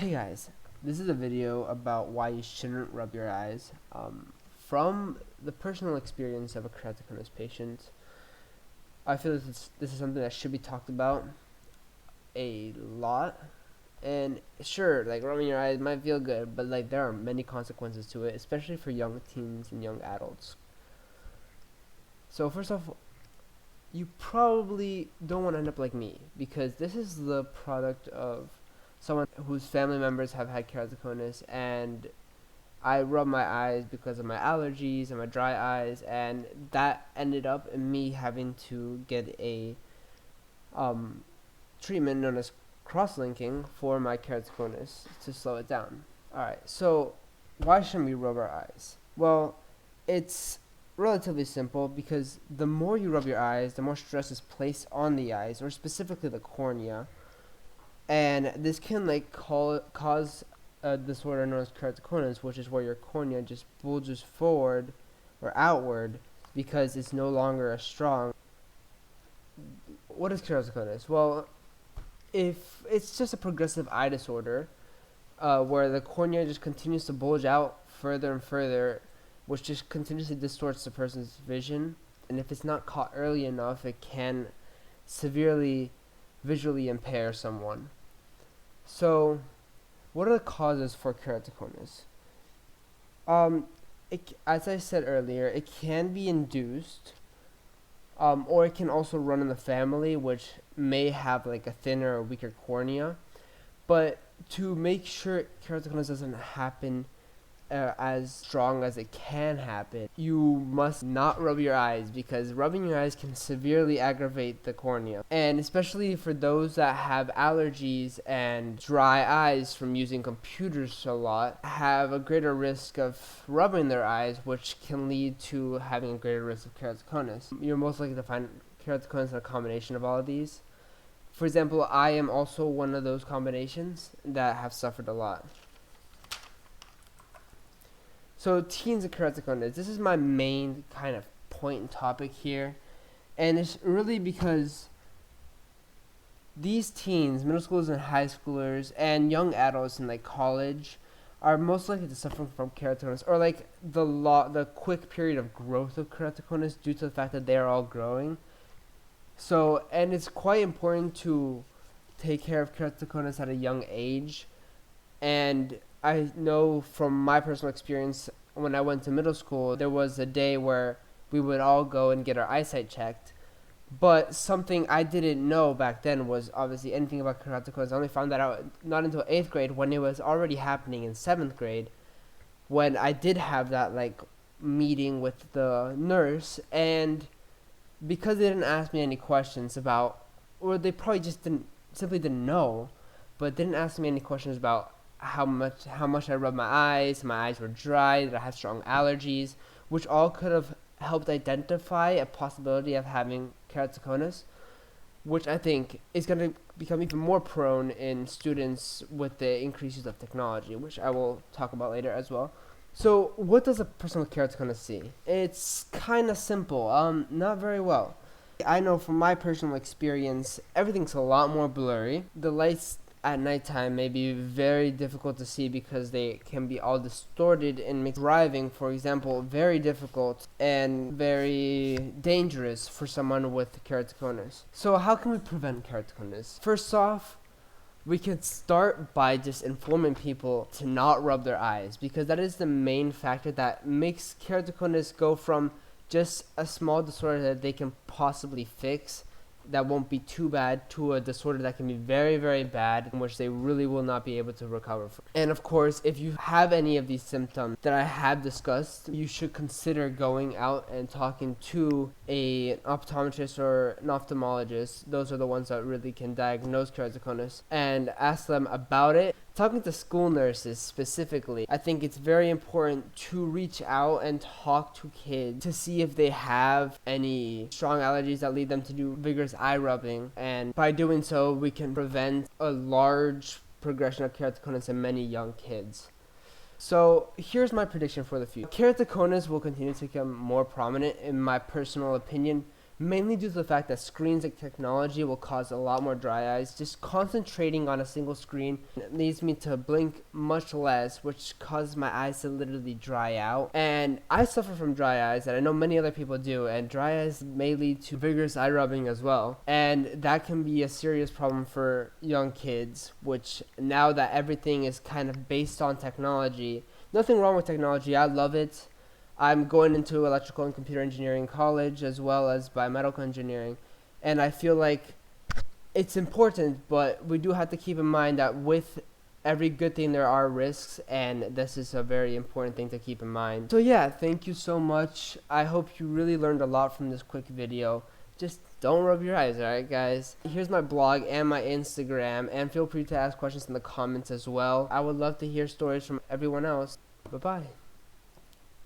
Hey guys, this is a video about why you shouldn't rub your eyes. From the personal experience of a keratoconus patient, I feel this is something that should be talked about a lot. And sure, like rubbing your eyes might feel good, but like there are many consequences to it, especially for young teens and young adults. So first off, you probably don't want to end up like me, because this is the product of someone whose family members have had keratoconus, and I rub my eyes because of my allergies and my dry eyes, and that ended up in me having to get a treatment known as cross-linking for my keratoconus to slow it down. Alright, so why shouldn't we rub our eyes? Well, it's relatively simple because the more you rub your eyes, the more stress is placed on the eyes, or specifically the cornea, and this can cause a disorder known as keratoconus, which is where your cornea just bulges forward or outward because it's no longer as strong. What is keratoconus? Well, if it's just a progressive eye disorder where the cornea just continues to bulge out further and further, which just continuously distorts the person's vision, and if it's not caught early enough, it can severely visually impair someone. So, what are the causes for keratoconus? As I said earlier, it can be induced, or it can also run in the family, which may have like a thinner or weaker cornea. But to make sure keratoconus doesn't happen as strong as it can happen, you must not rub your eyes, because rubbing your eyes can severely aggravate the cornea. And especially for those that have allergies and dry eyes from using computers a lot, have a greater risk of rubbing their eyes, which can lead to having a greater risk of keratoconus. You're most likely to find keratoconus in a combination of all of these. For example, I am also one of those combinations that have suffered a lot. So teens and keratoconus, this is my main kind of point and topic here, and it's really because these teens, middle schoolers and high schoolers, and young adults in like college, are most likely to suffer from keratoconus, or like the quick period of growth of keratoconus due to the fact that they are all growing. So, and it's quite important to take care of keratoconus at a young age, and I know from my personal experience, when I went to middle school, there was a day where we would all go and get our eyesight checked. But something I didn't know back then was obviously anything about keratoconus. I only found that out not until 8th grade, when it was already happening in 7th grade, when I did have that meeting with the nurse. And because they didn't ask me any questions about, or they probably just simply didn't know, but didn't ask me any questions about how much I rubbed my eyes were dry, that I had strong allergies, which all could have helped identify a possibility of having keratoconus, which I think is going to become even more prone in students with the increases of technology, which I will talk about later as well. So what does a person with keratoconus see? It's kind of simple, not very well. I know from my personal experience, everything's a lot more blurry. The lights at nighttime may be very difficult to see because they can be all distorted and make driving, for example, very difficult and very dangerous for someone with keratoconus. So how can we prevent keratoconus? First off, we can start by just informing people to not rub their eyes, because that is the main factor that makes keratoconus go from just a small disorder that they can possibly fix, that won't be too bad, to a disorder that can be very, very bad, in which they really will not be able to recover from. And of course, if you have any of these symptoms that I have discussed, you should consider going out and talking to an optometrist or an ophthalmologist. Those are the ones that really can diagnose keratoconus, and ask them about it. Talking to school nurses specifically, I think it's very important to reach out and talk to kids to see if they have any strong allergies that lead them to do vigorous eye rubbing, and by doing so, we can prevent a large progression of keratoconus in many young kids. So here's my prediction for the future. Keratoconus will continue to become more prominent, in my personal opinion, mainly due to the fact that screens like technology will cause a lot more dry eyes. Just concentrating on a single screen leads me to blink much less, which causes my eyes to literally dry out. And I suffer from dry eyes, and I know many other people do, and dry eyes may lead to vigorous eye rubbing as well. And that can be a serious problem for young kids, which now that everything is kind of based on technology, nothing wrong with technology, I love it. I'm going into electrical and computer engineering college as well as biomedical engineering, and I feel like it's important, but we do have to keep in mind that with every good thing there are risks, and this is a very important thing to keep in mind. So yeah, thank you so much. I hope you really learned a lot from this quick video. Just don't rub your eyes, alright guys? Here's my blog and my Instagram, and feel free to ask questions in the comments as well. I would love to hear stories from everyone else. Bye-bye.